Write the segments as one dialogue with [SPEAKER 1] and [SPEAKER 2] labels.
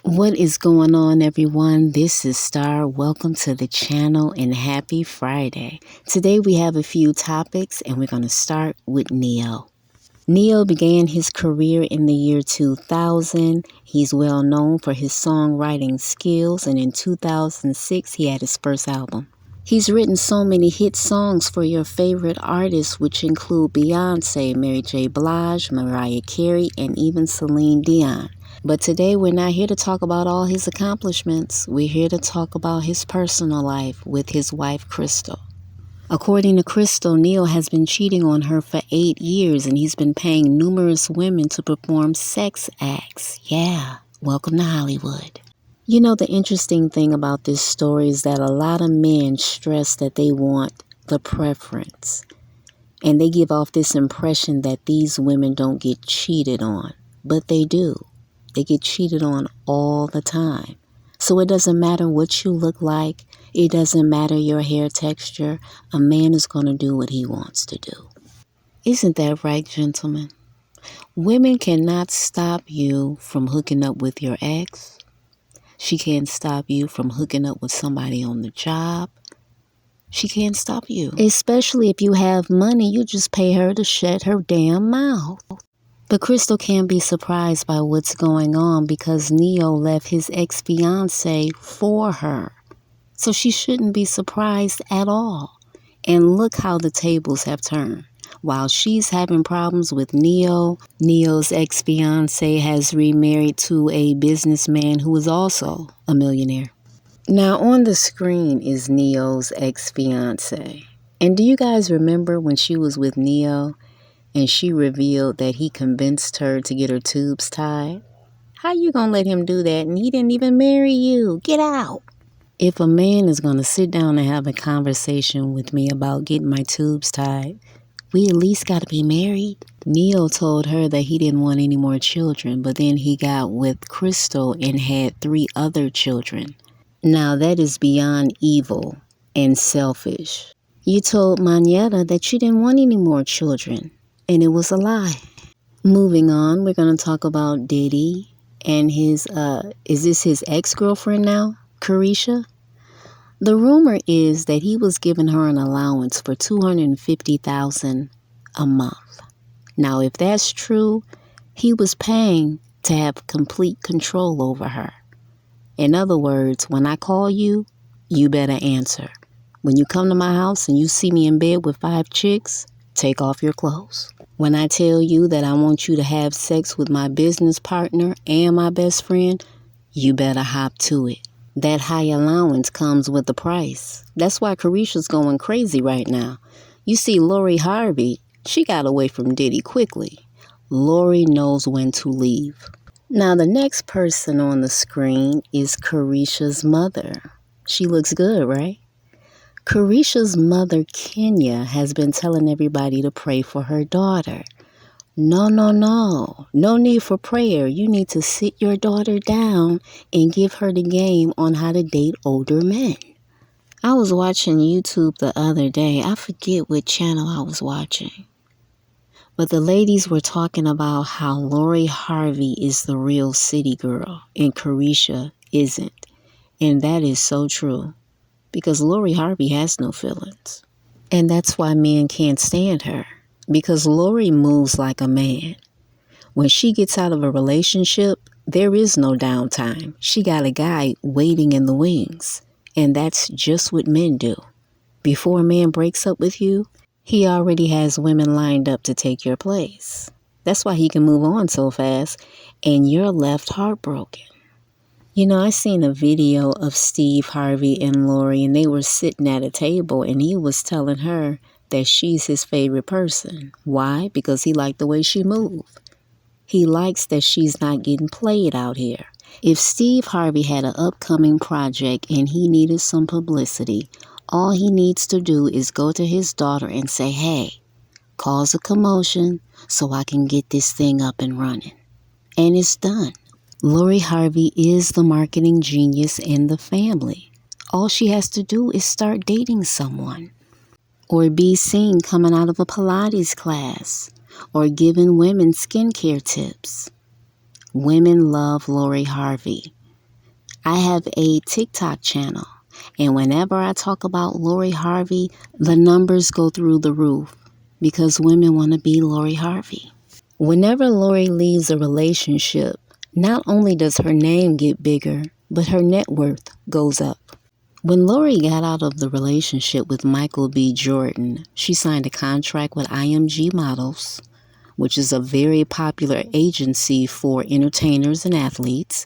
[SPEAKER 1] What is going on, everyone? This is Star. Welcome to the channel and happy Friday. Today we have a few topics and we're going to start with NeYos. NeYos began his career in the year 2000. He's well known for his songwriting skills, and in 2006 he had his first album. He's written so many hit songs for your favorite artists, which include Beyonce, Mary J. Blige, Mariah Carey, and even Celine Dion. But today we're not here to talk about all his accomplishments. We're here to talk about his personal life with his wife, Crystal. According to Crystal, NeYos has been cheating on her for 8 years, and he's been paying numerous women to perform sex acts. Yeah, welcome to Hollywood. You know, the interesting thing about this story is that a lot of men stress that they want the preference, and they give off this impression that these women don't get cheated on, but they do. They get cheated on all the time. So it doesn't matter what you look like. It doesn't matter your hair texture. A man is going to do what he wants to do. Isn't that right, gentlemen? Women cannot stop you from hooking up with your ex. She can't stop you from hooking up with somebody on the job. She can't stop you. Especially if you have money, you just pay her to shut her damn mouth. But Crystal can't be surprised by what's going on because NeYos left his ex-fiance for her. So she shouldn't be surprised at all. And look how the tables have turned. While she's having problems with NeYos' ex-fiance has remarried to a businessman who is also a millionaire. Now on the screen is NeYos' ex-fiance. And do you guys remember when she was with NeYos and she revealed that he convinced her to get her tubes tied? How you gonna let him do that and he didn't even marry you? Get out! If a man is gonna sit down and have a conversation with me about getting my tubes tied, we at least got to be married. NeYos told her that he didn't want any more children, but then he got with Crystal and had 3 other children. Now that is beyond evil and selfish. You told Manetta that you didn't want any more children, and it was a lie. Moving on, we're going to talk about Diddy and his, is this his ex-girlfriend now, Caresha? The rumor is that he was giving her an allowance for $250,000 a month. Now, if that's true, he was paying to have complete control over her. In other words, when I call you, you better answer. When you come to my house and you see me in bed with 5 chicks, take off your clothes. When I tell you that I want you to have sex with my business partner and my best friend, you better hop to it. That high allowance comes with a price. That's why Caresha's going crazy right now. You see, Harvey, she got away from Diddy quickly. Lori knows when to leave. Now, the next person on the screen is Caresha's mother. She looks good, right? Caresha's mother, Kenya, has been telling everybody to pray for her daughter. No. No need for prayer. You need to sit your daughter down and give her the game on how to date older men. I was watching YouTube the other day. I forget what channel I was watching. But the ladies were talking about how Harvey is the real city girl and Caresha isn't. And that is so true. Because Harvey has no feelings. And that's why men can't stand her. Because Lori moves like a man. When she gets out of a relationship, there is no downtime. She got a guy waiting in the wings. And that's just what men do. Before a man breaks up with you, he already has women lined up to take your place. That's why he can move on so fast, and you're left heartbroken. You know, I seen a video of Steve Harvey and Lori, and they were sitting at a table, and he was telling her that she's his favorite person. Why? Because he liked the way she moved. He likes that she's not getting played out here. If Steve Harvey had an upcoming project and he needed some publicity, all he needs to do is go to his daughter and say, hey, cause a commotion so I can get this thing up and running. And it's done. Harvey is the marketing genius in the family. All she has to do is start dating someone. Or be seen coming out of a Pilates class. Or giving women skincare tips. Women love Harvey. I have a TikTok channel, and whenever I talk about Lori Harvey, the numbers go through the roof because women want to be Lori Harvey. Whenever Lori leaves a relationship, not only does her name get bigger, but her net worth goes up. When Lori got out of the relationship with Michael B. Jordan, she signed a contract with IMG Models, which is a very popular agency for entertainers and athletes.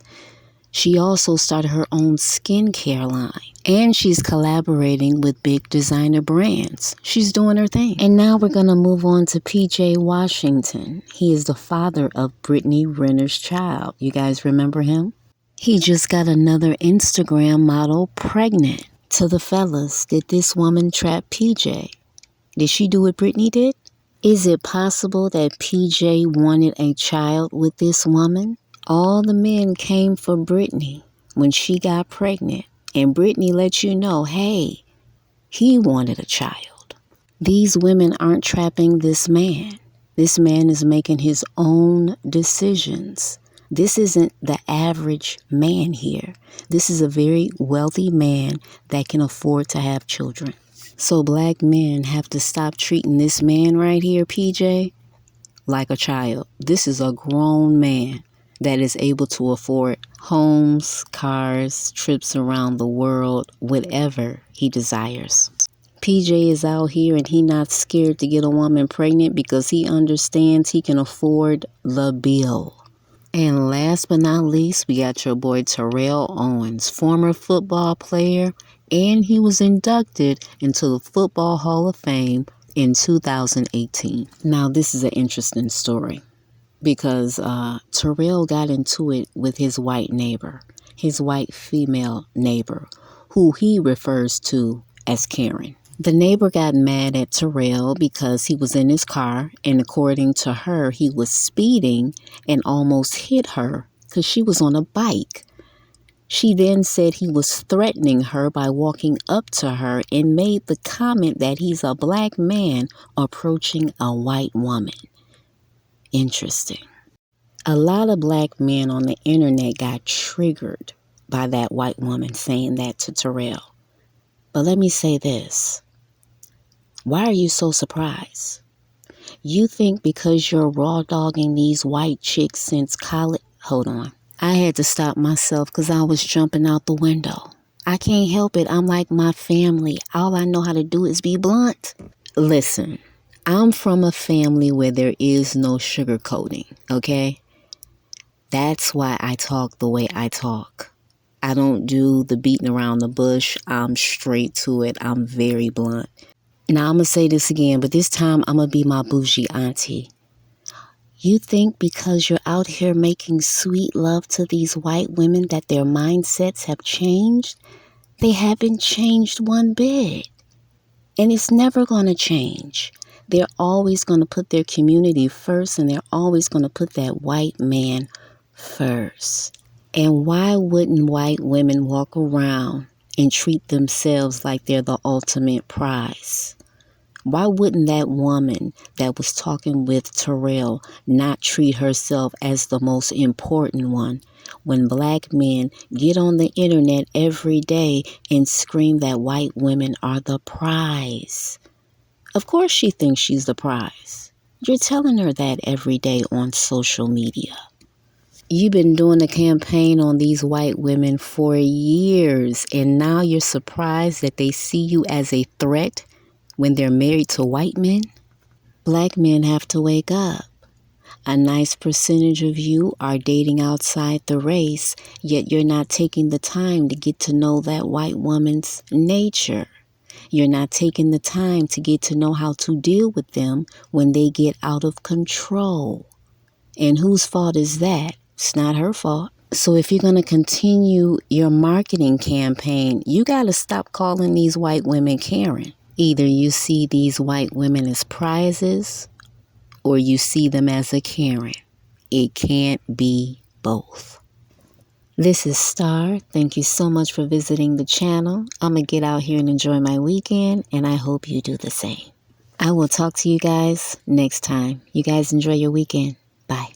[SPEAKER 1] She also started her own skincare line, and she's collaborating with big designer brands. She's doing her thing. And now we're going to move on to PJ Washington. He is the father of Brittany Renner's child. You guys remember him? He just got another Instagram model pregnant. To the fellas, did this woman trap PJ? Did she do what Brittany did? Is it possible that PJ wanted a child with this woman? All the men came for Brittany when she got pregnant, and Brittany let you know, hey, he wanted a child. These women aren't trapping this man. This man is making his own decisions. This isn't the average man here. This is a very wealthy man that can afford to have children. So black men have to stop treating this man right here, PJ, like a child. This is a grown man that is able to afford homes, cars, trips around the world, whatever he desires. PJ is out here and he not scared to get a woman pregnant because he understands he can afford the bill. And last but not least, we got your boy Terrell Owens, former football player, and he was inducted into the Football Hall of Fame in 2018. Now, this is an interesting story because Terrell got into it with his white neighbor, his white female neighbor, who he refers to as Karen. The neighbor got mad at Terrell because he was in his car, and according to her, he was speeding and almost hit her because she was on a bike. She then said he was threatening her by walking up to her and made the comment that he's a black man approaching a white woman. Interesting. A lot of black men on the internet got triggered by that white woman saying that to Terrell. But let me say this. Why are you so surprised? You think because you're raw dogging these white chicks since college? Hold on. I had to stop myself because I was jumping out the window. I can't help it. I'm like my family. All I know how to do is be blunt. Listen, I'm from a family where there is no sugarcoating, okay? That's why I talk the way I talk. I don't do the beating around the bush. I'm straight to it. I'm very blunt. Now, I'm going to say this again, but this time I'm going to be my bougie auntie. You think because you're out here making sweet love to these white women that their mindsets have changed? They haven't changed one bit. And it's never going to change. They're always going to put their community first, and they're always going to put that white man first. And why wouldn't white women walk around and treat themselves like they're the ultimate prize? Why wouldn't that woman that was talking with Terrell not treat herself as the most important one when black men get on the internet every day and scream that white women are the prize? Of course she thinks she's the prize. You're telling her that every day on social media. You've been doing a campaign on these white women for years, and now you're surprised that they see you as a threat when they're married to white men? Black men have to wake up. A nice percentage of you are dating outside the race, yet you're not taking the time to get to know that white woman's nature. You're not taking the time to get to know how to deal with them when they get out of control. And whose fault is that? It's not her fault. So if you're going to continue your marketing campaign, you got to stop calling these white women Karen. Either you see these white women as prizes or you see them as a Karen. It can't be both. This is Star. Thank you so much for visiting the channel. I'm going to get out here and enjoy my weekend, and I hope you do the same. I will talk to you guys next time. You guys enjoy your weekend. Bye.